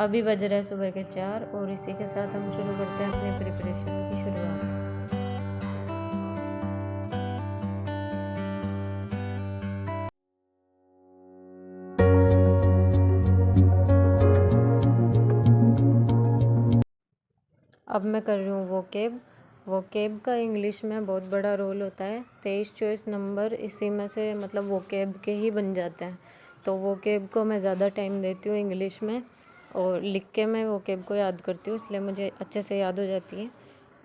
अभी बज रहे हैं सुबह के 4 और इसी के साथ हम शुरू करते हैं अपने प्रिपरेशन की शुरुआत। अब मैं कर रही हूँ वोकेब का इंग्लिश में बहुत बड़ा रोल होता है। 23 चॉइस नंबर इसी में से मतलब वोकेब के ही बन जाते हैं। तो वोकेब को मैं ज़्यादा टाइम देती हूँ इंग्लिश में, और लिख के मैं वोकेब को याद करती हूँ, इसलिए मुझे अच्छे से याद हो जाती है।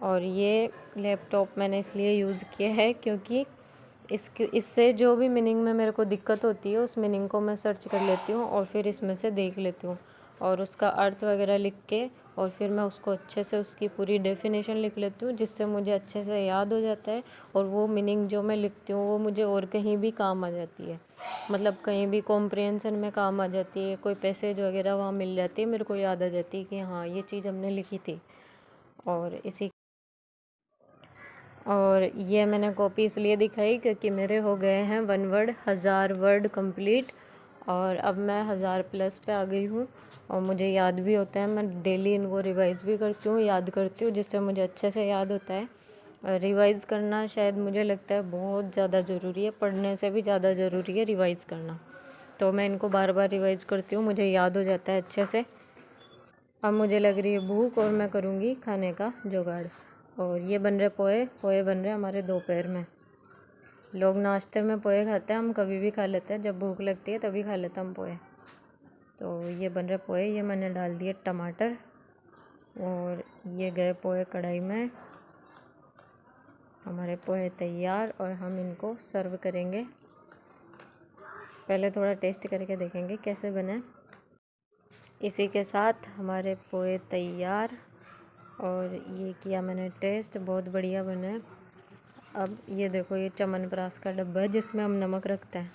और ये लैपटॉप मैंने इसलिए यूज़ किया है क्योंकि इससे जो भी मीनिंग में मेरे को दिक्कत होती है उस मीनिंग को मैं सर्च कर लेती हूँ और फिर इसमें से देख लेती हूँ और उसका अर्थ वगैरह लिख के, और फिर मैं उसको अच्छे से उसकी पूरी डेफिनेशन लिख लेती हूँ, जिससे मुझे अच्छे से याद हो जाता है। और वो मीनिंग जो मैं लिखती हूँ वो मुझे और कहीं भी काम आ जाती है, मतलब कहीं भी कॉम्प्रिहेंशन में काम आ जाती है। कोई पैसेज वगैरह वहाँ मिल जाती है, मेरे को याद आ जाती है कि हाँ ये चीज़ हमने लिखी थी। और ये मैंने कॉपी इसलिए दिखाई क्योंकि मेरे हो गए हैं 1 वर्ड 1000 वर्ड कंप्लीट, और अब मैं 1000 प्लस पे आ गई हूँ और मुझे याद भी होता है। मैं डेली इनको रिवाइज़ भी करती हूँ, याद करती हूँ, जिससे मुझे अच्छे से याद होता है। और रिवाइज़ करना शायद मुझे लगता है बहुत ज़्यादा ज़रूरी है, पढ़ने से भी ज़्यादा ज़रूरी है रिवाइज़ करना। तो मैं इनको बार बार रिवाइज़ करती हूँ, मुझे याद हो जाता है अच्छे से। अब मुझे लग रही है भूख और मैं करूँगी खाने का जुगाड़। और ये बन रहे पोहे बन रहे हमारे दोपहर में। लोग नाश्ते में पोहे खाते हैं, हम कभी भी खा लेते हैं, जब भूख लगती है तभी खा लेते हैं हम पोहे। तो ये बन रहे पोहे, ये मैंने डाल दिए टमाटर और ये गए पोहे कढ़ाई में। हमारे पोहे तैयार और हम इनको सर्व करेंगे। पहले थोड़ा टेस्ट करके देखेंगे कैसे बने। इसी के साथ हमारे पोहे तैयार, और ये किया मैंने टेस्ट, बहुत बढ़िया बने। अब ये देखो, ये च्यवनप्राश का डब्बा है जिसमें हम नमक रखते हैं।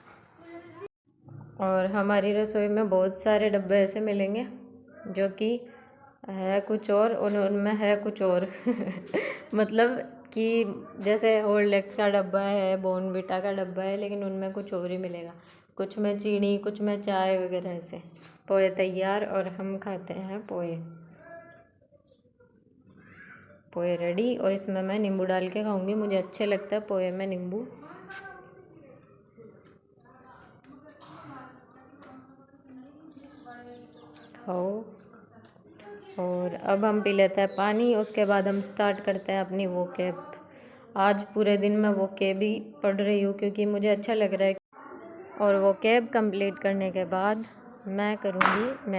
और हमारी रसोई में बहुत सारे डब्बे ऐसे मिलेंगे जो कि है कुछ और उनमें है कुछ और मतलब कि जैसे हॉर्लिक्स का डब्बा है, बॉर्नविटा का डब्बा है, लेकिन उनमें कुछ और ही मिलेगा। कुछ में चीनी, कुछ में चाय वगैरह ऐसे। पोहे तैयार और हम खाते हैं पोहे रेडी। और इसमें मैं नींबू डाल के खाऊंगी, मुझे अच्छे लगता है पोहे में नींबू। खाओ। और अब हम पी लेते हैं पानी, उसके बाद हम स्टार्ट करते हैं अपनी वोकैब। आज पूरे दिन मैं वोकैब ही पढ़ रही हूँ क्योंकि मुझे अच्छा लग रहा है। और वोकैब कंप्लीट करने के बाद मैं करूँगी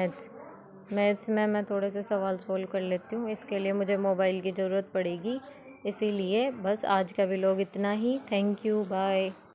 मैथ्स में मैं थोड़े से सवाल सोल्व कर लेती हूँ। इसके लिए मुझे मोबाइल की ज़रूरत पड़ेगी, इसीलिए बस आज का व्लॉग इतना ही। Thank you, bye.